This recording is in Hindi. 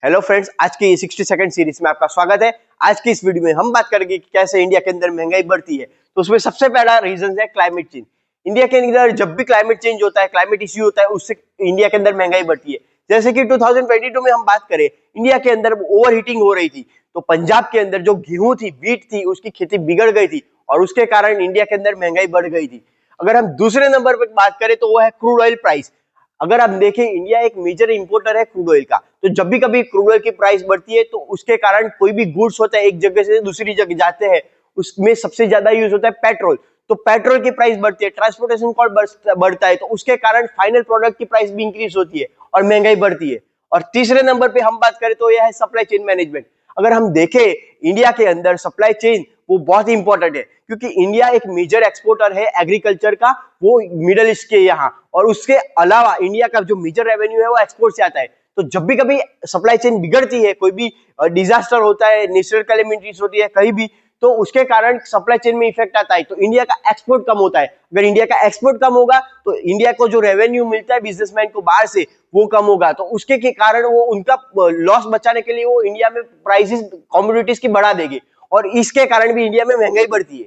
हेलो फ्रेंड्स, आज की 60 सेकंड सीरीज में आपका स्वागत है। आज की इस वीडियो में हम बात करेंगे कि कैसे इंडिया के अंदर महंगाई बढ़ती है। तो उसमें सबसे पहला रीजन है क्लाइमेट चेंज। इंडिया के अंदर जब भी क्लाइमेट चेंज होता है, क्लाइमेट इश्यू होता है, उससे इंडिया के अंदर महंगाई बढ़ती है। जैसे कि 2022 में हम बात करें, इंडिया के अंदर ओवर हीटिंग हो रही थी, तो पंजाब के अंदर जो गेहूं थी, वीट थी, उसकी खेती बिगड़ गई थी और उसके कारण इंडिया के अंदर महंगाई बढ़ गई थी। अगर हम दूसरे नंबर पर बात करें तो वो है क्रूड ऑयल प्राइस। अगर आप देखें, इंडिया एक मेजर इंपोर्टर है क्रूड ऑयल का, तो जब भी कभी क्रूड ऑयल की प्राइस बढ़ती है तो उसके कारण कोई भी गुड्स होता है एक जगह से दूसरी जगह जाते हैं, उसमें सबसे ज्यादा यूज होता है पेट्रोल। तो पेट्रोल की प्राइस बढ़ती है, ट्रांसपोर्टेशन कॉस्ट बढ़ता है, तो उसके कारण फाइनल प्रोडक्ट की प्राइस भी इंक्रीज होती है और महंगाई बढ़ती है। और तीसरे नंबर पे हम बात करें तो यह है सप्लाई चेन मैनेजमेंट। अगर हम देखें, इंडिया के अंदर सप्लाई चेन वो बहुत इंपॉर्टेंट है, क्योंकि इंडिया एक मेजर एक्सपोर्टर है एग्रीकल्चर का, वो मिडल ईस्ट के यहाँ, और उसके अलावा इंडिया का जो मेजर रेवेन्यू है वो एक्सपोर्ट से आता है। तो जब भी कभी सप्लाई चेन बिगड़ती है, कोई भी डिजास्टर होता है, नेचुरल कैलेमिटीज होती है कहीं भी, तो उसके कारण सप्लाई चेन में इफेक्ट आता है, तो इंडिया का एक्सपोर्ट कम होता है। अगर इंडिया का एक्सपोर्ट कम होगा तो इंडिया को जो रेवेन्यू मिलता है बिजनेसमैन को बाहर से, वो कम होगा, तो उसके के कारण वो उनका लॉस बचाने के लिए वो इंडिया में प्राइसेस कमोडिटीज की बढ़ा देगी और इसके कारण भी इंडिया में महंगाई बढ़ती है।